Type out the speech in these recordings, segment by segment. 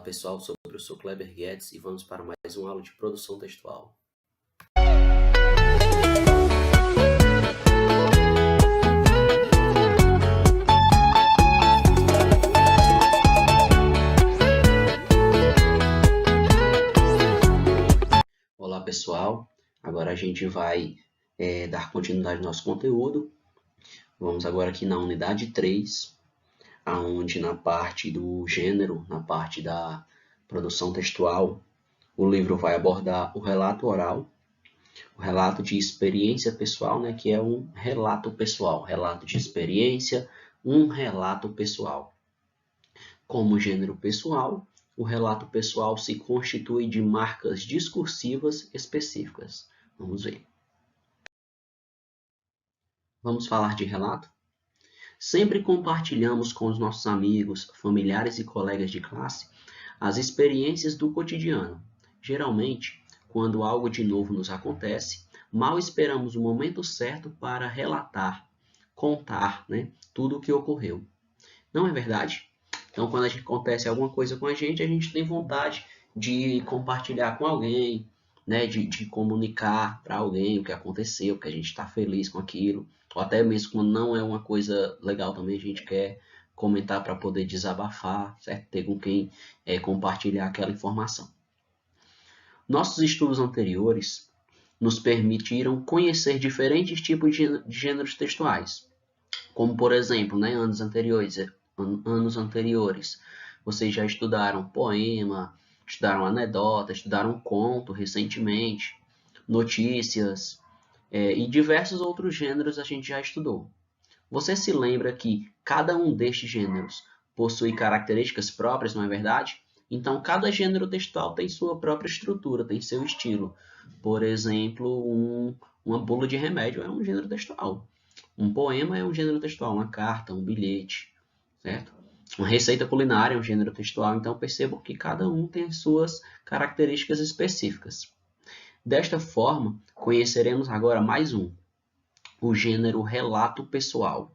pessoal, eu sou Kleber Guedes e vamos para mais uma aula de produção textual. Olá pessoal, agora a gente vai dar continuidade ao nosso conteúdo. Vamos agora aqui na unidade 3, onde na parte do gênero, na parte da produção textual, o livro vai abordar o relato oral, o relato de experiência pessoal, né, que é um relato pessoal, relato de experiência, um relato pessoal. Como gênero pessoal, o relato pessoal se constitui de marcas discursivas específicas. Vamos ver. Vamos falar de relato? Sempre compartilhamos com os nossos amigos, familiares e colegas de classe as experiências do cotidiano. Geralmente, quando algo de novo nos acontece, mal esperamos o momento certo para relatar, contar, né, tudo o que ocorreu. Não é verdade? Então, quando acontece alguma coisa com a gente tem vontade de compartilhar com alguém, né, de comunicar para alguém o que aconteceu, que a gente está feliz com aquilo, ou até mesmo quando não é uma coisa legal também, a gente quer comentar para poder desabafar, certo? Ter com quem compartilhar aquela informação. Nossos estudos anteriores nos permitiram conhecer diferentes tipos de gêneros textuais, como por exemplo, né, anos anteriores, vocês já estudaram poema, estudaram anedota, estudaram conto recentemente, notícias e diversos outros gêneros a gente já estudou. Você se lembra que cada um destes gêneros possui características próprias, não é verdade? Então, cada gênero textual tem sua própria estrutura, tem seu estilo. Por exemplo, uma bula de remédio é um gênero textual. Um poema é um gênero textual, uma carta, um bilhete, certo? Uma receita culinária é um gênero textual, então percebam que cada um tem as suas características específicas. Desta forma, conheceremos agora mais um, o gênero relato pessoal.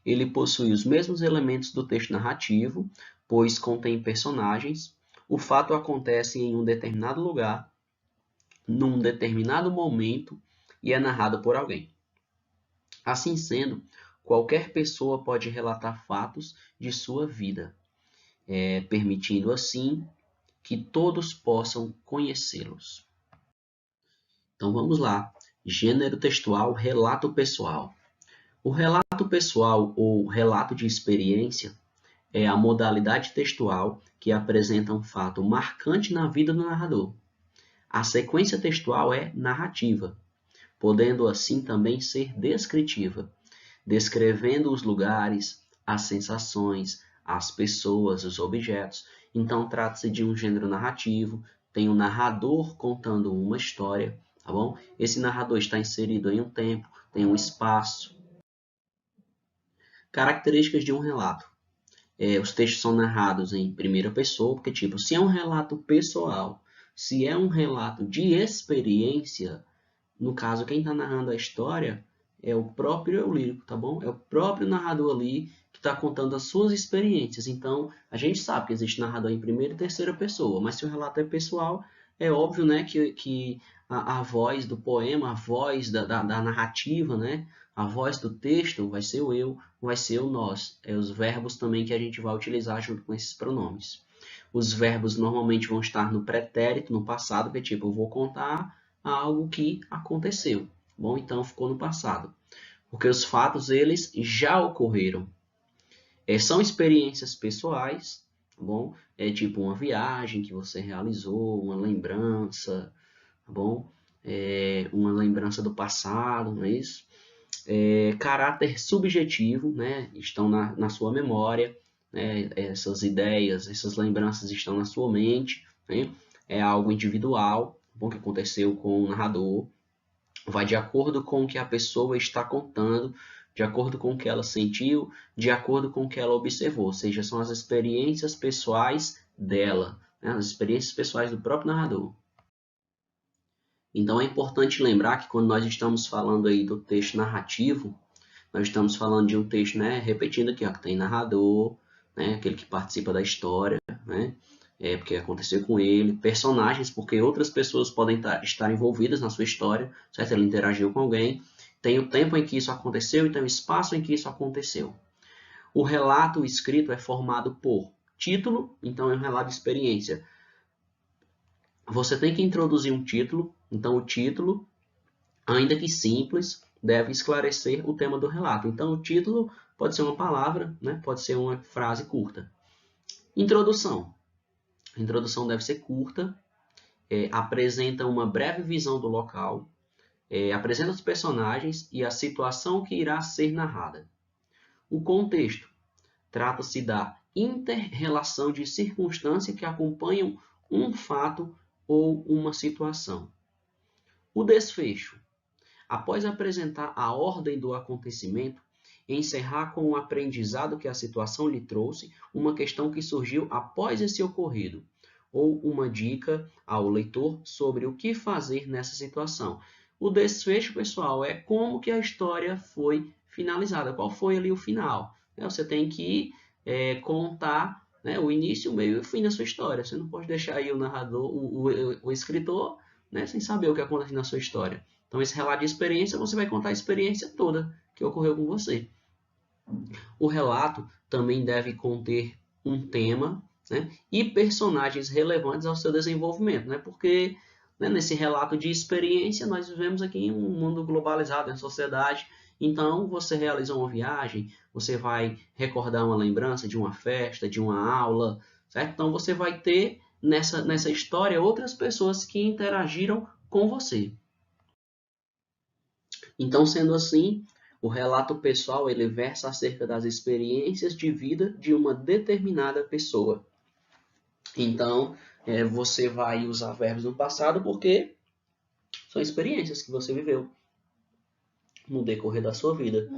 Ele possui os mesmos elementos do texto narrativo, pois contém personagens, o fato acontece em um determinado lugar, num determinado momento e é narrado por alguém. Assim sendo, qualquer pessoa pode relatar fatos de sua vida, permitindo assim que todos possam conhecê-los. Então vamos lá. Gênero textual, relato pessoal. O relato pessoal ou relato de experiência é a modalidade textual que apresenta um fato marcante na vida do narrador. A sequência textual é narrativa, podendo assim também ser descritiva, descrevendo os lugares, as sensações, as pessoas, os objetos. Então, trata-se de um gênero narrativo, tem um narrador contando uma história, tá bom? Esse narrador está inserido em um tempo, tem um espaço. Características de um relato. Os textos são narrados em primeira pessoa, porque, tipo, se é um relato pessoal, se é um relato de experiência, no caso, quem está narrando a história é o próprio eu lírico, tá bom? É o próprio narrador ali que está contando as suas experiências. Então, a gente sabe que existe narrador em primeira e terceira pessoa, mas se o relato é pessoal, é óbvio, né, que a voz do poema, a voz da narrativa, né, a voz do texto vai ser o eu, vai ser o nós. É os verbos também que a gente vai utilizar junto com esses pronomes. Os verbos normalmente vão estar no pretérito, no passado, que é tipo, eu vou contar algo que aconteceu. Bom, então ficou no passado. Porque os fatos, eles já ocorreram. São experiências pessoais, tá bom? É tipo uma viagem que você realizou, uma lembrança, tá bom? Uma lembrança do passado, não é isso? Caráter subjetivo, né? Estão na sua memória, né? Essas ideias, essas lembranças estão na sua mente, né? É algo individual, bom, que aconteceu com o narrador, vai de acordo com o que a pessoa está contando, de acordo com o que ela sentiu, de acordo com o que ela observou, ou seja, são as experiências pessoais dela, né? As experiências pessoais do próprio narrador. Então é importante lembrar que quando nós estamos falando aí do texto narrativo, nós estamos falando de um texto, né, repetindo aqui, ó, que tem narrador, né, aquele que participa da história, né, porque aconteceu com ele, personagens, porque outras pessoas podem estar envolvidas na sua história, certo? Ele interagiu com alguém, tem o tempo em que isso aconteceu e tem o espaço em que isso aconteceu. O relato escrito é formado por título, então é um relato de experiência. Você tem que introduzir um título, então o título, ainda que simples, deve esclarecer o tema do relato. Então o título pode ser uma palavra, né? Pode ser uma frase curta. Introdução. A introdução deve ser curta, apresenta uma breve visão do local, apresenta os personagens e a situação que irá ser narrada. O contexto. Trata-se da inter-relação de circunstâncias que acompanham um fato ou uma situação. O desfecho. Após apresentar a ordem do acontecimento, encerrar com o aprendizado que a situação lhe trouxe, uma questão que surgiu após esse ocorrido, ou uma dica ao leitor sobre o que fazer nessa situação. O desfecho, pessoal, é como que a história foi finalizada, qual foi ali o final. Você tem que contar, né, o início, o meio e o fim da sua história. Você não pode deixar aí o narrador, o escritor, né, sem saber o que acontece na sua história. Então, esse relato de experiência, você vai contar a experiência toda que ocorreu com você. O relato também deve conter um tema, né, e personagens relevantes ao seu desenvolvimento, né, porque, né, nesse relato de experiência nós vivemos aqui em um mundo globalizado, em sociedade. Então, você realiza uma viagem, você vai recordar uma lembrança de uma festa, de uma aula, certo? Então, você vai ter nessa história outras pessoas que interagiram com você. Então, sendo assim, o relato pessoal ele versa acerca das experiências de vida de uma determinada pessoa. Então, você vai usar verbos no passado porque são experiências que você viveu no decorrer da sua vida.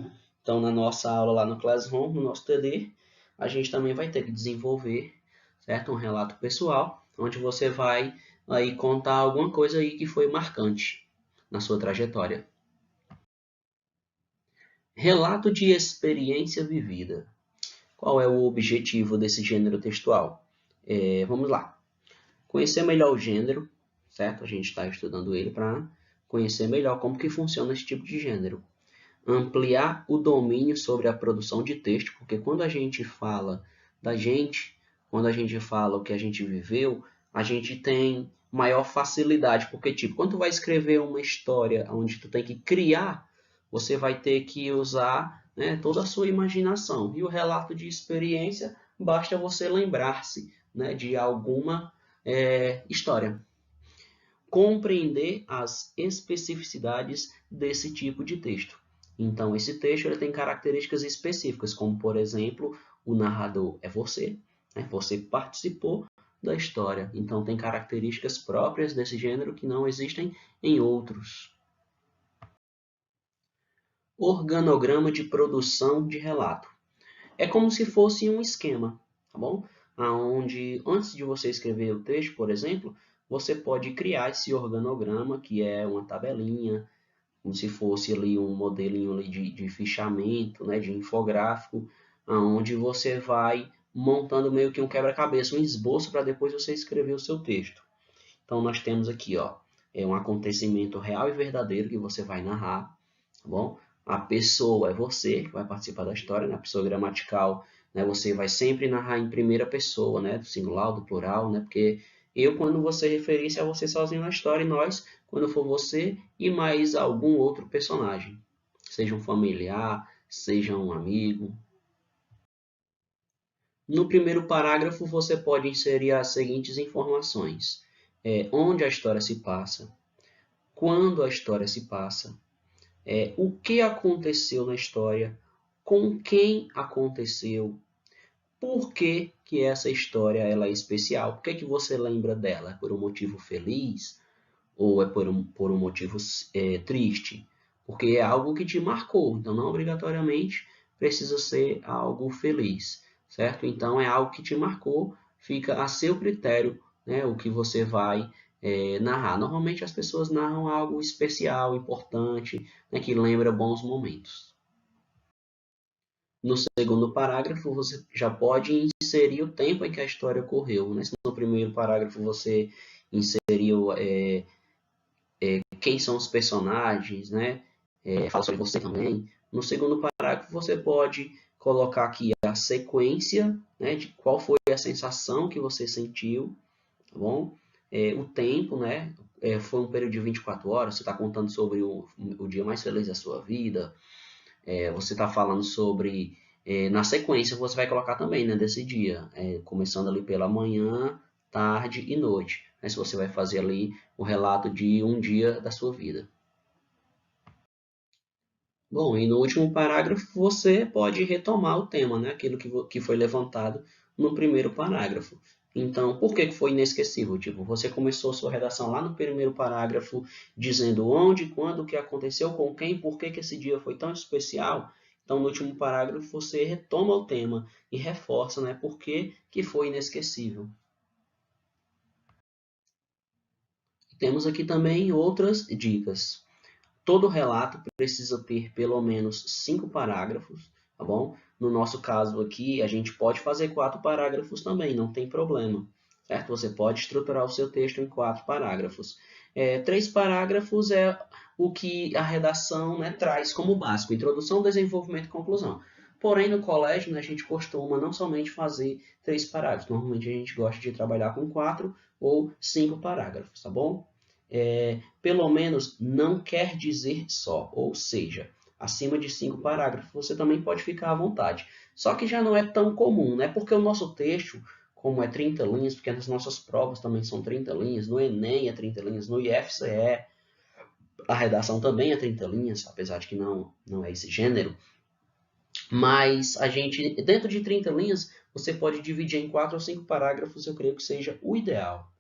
Então, na nossa aula lá no Classroom, no nosso TD, a gente também vai ter que desenvolver, certo? Um relato pessoal, onde você vai aí contar alguma coisa aí que foi marcante na sua trajetória. Relato de experiência vivida. Qual é o objetivo desse gênero textual? Vamos lá. Conhecer melhor o gênero, certo? A gente está estudando ele para conhecer melhor como que funciona esse tipo de gênero. Ampliar o domínio sobre a produção de texto, porque quando a gente fala da gente, quando a gente fala o que a gente viveu, a gente tem maior facilidade, porque tipo, quando tu vai escrever uma história onde tu tem que criar, você vai ter que usar, né, toda a sua imaginação. E o relato de experiência, basta você lembrar-se, né, de alguma história. Compreender as especificidades desse tipo de texto. Então, esse texto ele tem características específicas, como, por exemplo, o narrador é você, né? Você participou da história. Então, tem características próprias desse gênero que não existem em outros. Organograma de produção de relato. É como se fosse um esquema, tá bom? Onde, antes de você escrever o texto, por exemplo, você pode criar esse organograma, que é uma tabelinha, como se fosse ali um modelinho ali de fichamento, né, de infográfico, onde você vai montando meio que um quebra-cabeça, um esboço para depois você escrever o seu texto. Então nós temos aqui, ó, um acontecimento real e verdadeiro que você vai narrar, tá bom? A pessoa é você que vai participar da história, né? A pessoa gramatical, né? Você vai sempre narrar em primeira pessoa, né? Do singular, do plural, né? Porque eu, quando você referir-se a você sozinho na história, e nós, quando for você e mais algum outro personagem. Seja um familiar, seja um amigo. No primeiro parágrafo, você pode inserir as seguintes informações. Onde a história se passa, quando a história se passa, o que aconteceu na história, com quem aconteceu, por que que essa história ela é especial, por que que você lembra dela? É por um motivo feliz ou é por um motivo triste? Porque é algo que te marcou, então não obrigatoriamente precisa ser algo feliz, certo? Então é algo que te marcou, fica a seu critério, né, o que você vai narrar. Normalmente as pessoas narram algo especial, importante, né, que lembra bons momentos. No segundo parágrafo, você já pode inserir o tempo em que a história ocorreu, né? Se no primeiro parágrafo você inseriu quem são os personagens, né? Fala sobre você também. No segundo parágrafo você pode colocar aqui a sequência, né? De qual foi a sensação que você sentiu, tá bom? O tempo, né? Foi um período de 24 horas, você está contando sobre o dia mais feliz da sua vida, você está falando sobre, na sequência você vai colocar também, né, desse dia, começando ali pela manhã, tarde e noite, né, se você vai fazer ali o relato de um dia da sua vida. Bom, e no último parágrafo você pode retomar o tema, né, aquilo que foi levantado no primeiro parágrafo. Então, por que foi inesquecível? Tipo, você começou sua redação lá no primeiro parágrafo dizendo onde, quando, o que aconteceu, com quem, por que esse dia foi tão especial. Então, no último parágrafo você retoma o tema e reforça, né, por que foi inesquecível. Temos aqui também outras dicas. Todo relato precisa ter pelo menos 5 parágrafos, tá bom? No nosso caso aqui, a gente pode fazer 4 parágrafos também, não tem problema, certo? Você pode estruturar o seu texto em 4 parágrafos. 3 parágrafos é o que a redação, né, traz como básico, introdução, desenvolvimento e conclusão. Porém, no colégio, né, a gente costuma não somente fazer 3 parágrafos, normalmente a gente gosta de trabalhar com 4 ou 5 parágrafos, tá bom? Pelo menos não quer dizer só, ou seja, acima de 5 parágrafos você também pode ficar à vontade. Só que já não é tão comum, né? Porque o nosso texto, como é 30 linhas, porque as nossas provas também são 30 linhas, no Enem é 30 linhas, no IFCE a redação também é 30 linhas, apesar de que não é esse gênero. Mas a gente, dentro de 30 linhas, você pode dividir em 4 ou 5 parágrafos, eu creio que seja o ideal.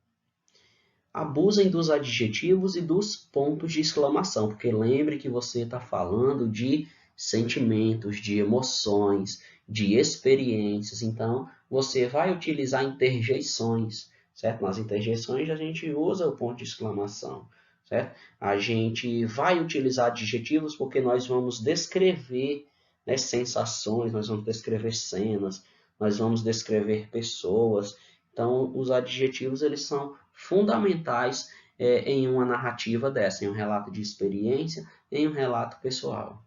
Abusem dos adjetivos e dos pontos de exclamação, porque lembre que você está falando de sentimentos, de emoções, de experiências. Então, você vai utilizar interjeições, certo? Nas interjeições a gente usa o ponto de exclamação, certo? A gente vai utilizar adjetivos porque nós vamos descrever, né, sensações, nós vamos descrever cenas, nós vamos descrever pessoas. Então, os adjetivos eles são fundamentais em uma narrativa dessa, em um relato de experiência, em um relato pessoal.